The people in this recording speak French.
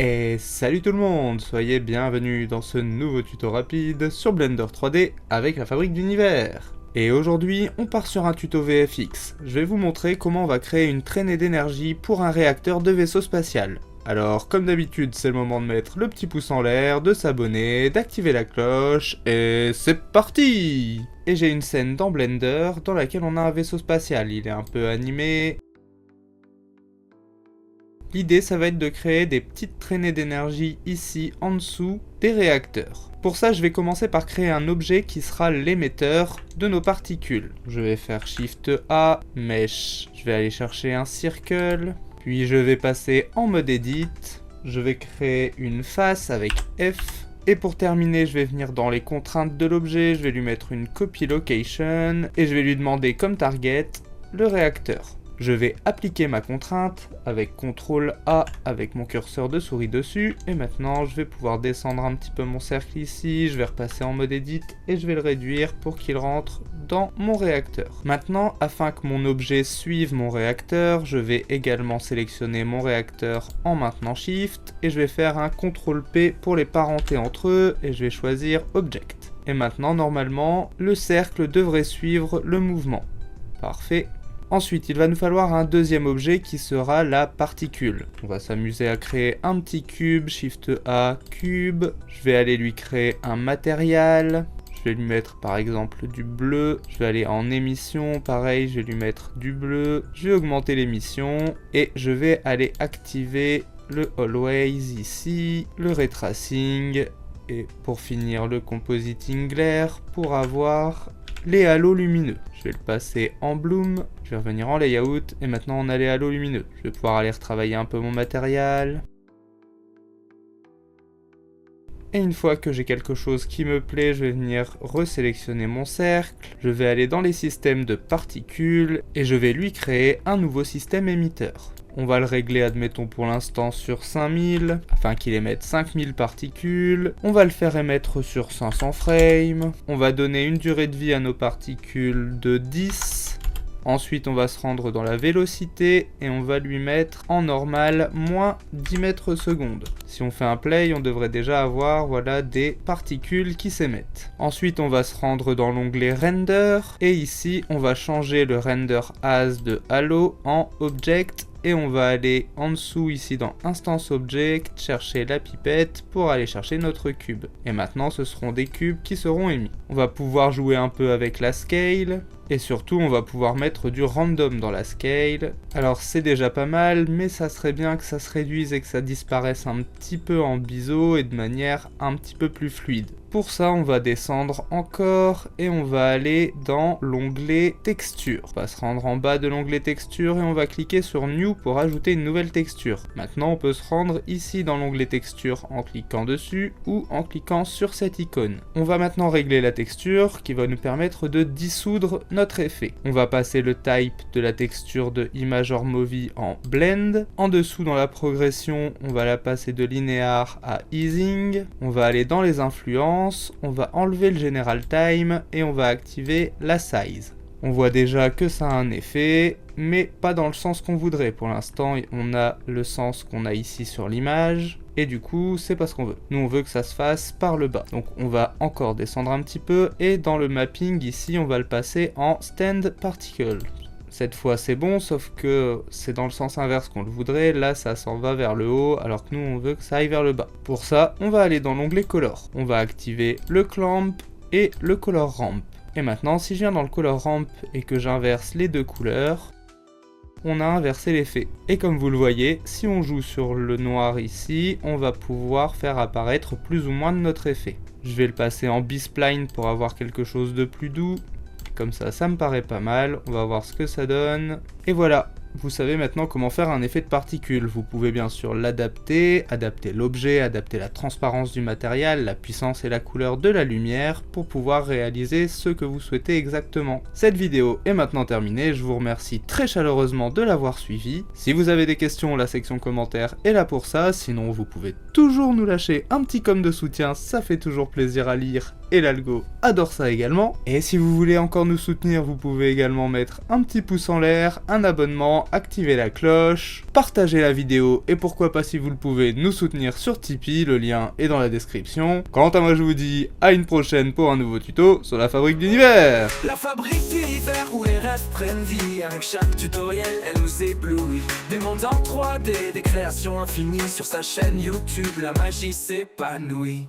Et salut tout le monde, soyez bienvenus dans ce nouveau tuto rapide sur Blender 3D avec la fabrique d'univers. Et aujourd'hui, on part sur un tuto VFX. Je vais vous montrer comment on va créer une traînée d'énergie pour un réacteur de vaisseau spatial. Alors, comme d'habitude, c'est le moment de mettre le petit pouce en l'air, de s'abonner, d'activer la cloche, et c'est parti! Et j'ai une scène dans Blender dans laquelle on a un vaisseau spatial, il est un peu animé. L'idée, ça va être de créer des petites traînées d'énergie ici, en dessous, des réacteurs. Pour ça, je vais commencer par créer un objet qui sera l'émetteur de nos particules. Je vais faire Shift A, Mesh. Je vais aller chercher un circle, puis je vais passer en mode Edit. Je vais créer une face avec F. Et pour terminer, je vais venir dans les contraintes de l'objet, je vais lui mettre une copy location, et je vais lui demander comme target le réacteur. Je vais appliquer ma contrainte avec CTRL A avec mon curseur de souris dessus. Et maintenant, je vais pouvoir descendre un petit peu mon cercle ici. Je vais repasser en mode Edit et je vais le réduire pour qu'il rentre dans mon réacteur. Maintenant, afin que mon objet suive mon réacteur, je vais également sélectionner mon réacteur en maintenant Shift. Et je vais faire un CTRL P pour les parenter entre eux. Et je vais choisir Object. Et maintenant, normalement, le cercle devrait suivre le mouvement. Parfait. Ensuite, il va nous falloir un deuxième objet qui sera la particule. On va s'amuser à créer un petit cube, Shift A, cube. Je vais aller lui créer un matériel. Je vais lui mettre par exemple du bleu. Je vais aller en émission, pareil, je vais lui mettre du bleu. Je vais augmenter l'émission et je vais aller activer le Always ici, le Ray Tracing et pour finir le Compositing Glare pour avoir les halos lumineux. Je vais le passer en bloom, je vais revenir en layout et maintenant on a les halos lumineux. Je vais pouvoir aller retravailler un peu mon matériel. Et une fois que j'ai quelque chose qui me plaît, je vais venir resélectionner mon cercle. Je vais aller dans les systèmes de particules et je vais lui créer un nouveau système émetteur. On va le régler, admettons pour l'instant sur 5000, afin qu'il émette 5000 particules. On va le faire émettre sur 500 frames. On va donner une durée de vie à nos particules de 10. Ensuite, on va se rendre dans la vélocité et on va lui mettre en normal moins 10 mètres secondes. Si on fait un play, on devrait déjà avoir voilà, des particules qui s'émettent. Ensuite, on va se rendre dans l'onglet Render et ici, on va changer le Render As de Halo en Object. Et on va aller en dessous ici dans Instance Object, chercher la pipette pour aller chercher notre cube. Et maintenant ce seront des cubes qui seront émis. On va pouvoir jouer un peu avec la scale. Et surtout on va pouvoir mettre du random dans la scale. Alors c'est déjà pas mal, mais ça serait bien que ça se réduise et que ça disparaisse un petit peu en biseau et de manière un petit peu plus fluide. Pour ça, on va descendre encore et on va aller dans l'onglet texture. On va se rendre en bas de l'onglet texture et on va cliquer sur New pour ajouter une nouvelle texture. Maintenant, on peut se rendre ici dans l'onglet texture en cliquant dessus ou en cliquant sur cette icône. On va maintenant régler la texture qui va nous permettre de dissoudre notre effet. On va passer le type de la texture de Image or Movie en Blend. En dessous, dans la progression, on va la passer de linéaire à easing. On va aller dans les influences. On va enlever le General Time et on va activer la Size. On voit déjà que ça a un effet, mais pas dans le sens qu'on voudrait. Pour l'instant, on a le sens qu'on a ici sur l'image, et du coup, c'est pas ce qu'on veut. Nous, on veut que ça se fasse par le bas. Donc, on va encore descendre un petit peu, et dans le mapping, ici, on va le passer en Stand Particle. Cette fois c'est bon, sauf que c'est dans le sens inverse qu'on le voudrait, là ça s'en va vers le haut, alors que nous on veut que ça aille vers le bas. Pour ça, on va aller dans l'onglet Color. On va activer le Clamp et le Color Ramp. Et maintenant, si je viens dans le Color Ramp et que j'inverse les deux couleurs, on a inversé l'effet. Et comme vous le voyez, si on joue sur le noir ici, on va pouvoir faire apparaître plus ou moins de notre effet. Je vais le passer en B-Spline pour avoir quelque chose de plus doux. Comme ça me paraît pas mal, on va voir ce que ça donne. Et voilà, vous savez maintenant comment faire un effet de particules. Vous pouvez bien sûr l'adapter, adapter l'objet, adapter la transparence du matériel, la puissance et la couleur de la lumière pour pouvoir réaliser ce que vous souhaitez exactement. Cette vidéo est maintenant terminée, je vous remercie très chaleureusement de l'avoir suivi. Si vous avez des questions, la section commentaires est là pour ça, sinon vous pouvez toujours nous lâcher un petit com de soutien, ça fait toujours plaisir à lire. Et l'algo adore ça également. Et si vous voulez encore nous soutenir, vous pouvez également mettre un petit pouce en l'air, un abonnement également activer la cloche, partager la vidéo et pourquoi pas si vous le pouvez nous soutenir sur Tipeee, le lien est dans la description. Quant à moi je vous dis à une prochaine pour un nouveau tuto sur la fabrique d'univers. La fabrique d'univers où les rêves prennent vie. Avec chaque tutoriel elle nous éblouit. Des mondes en 3D, des créations infinies. Sur sa chaîne YouTube la magie s'épanouit.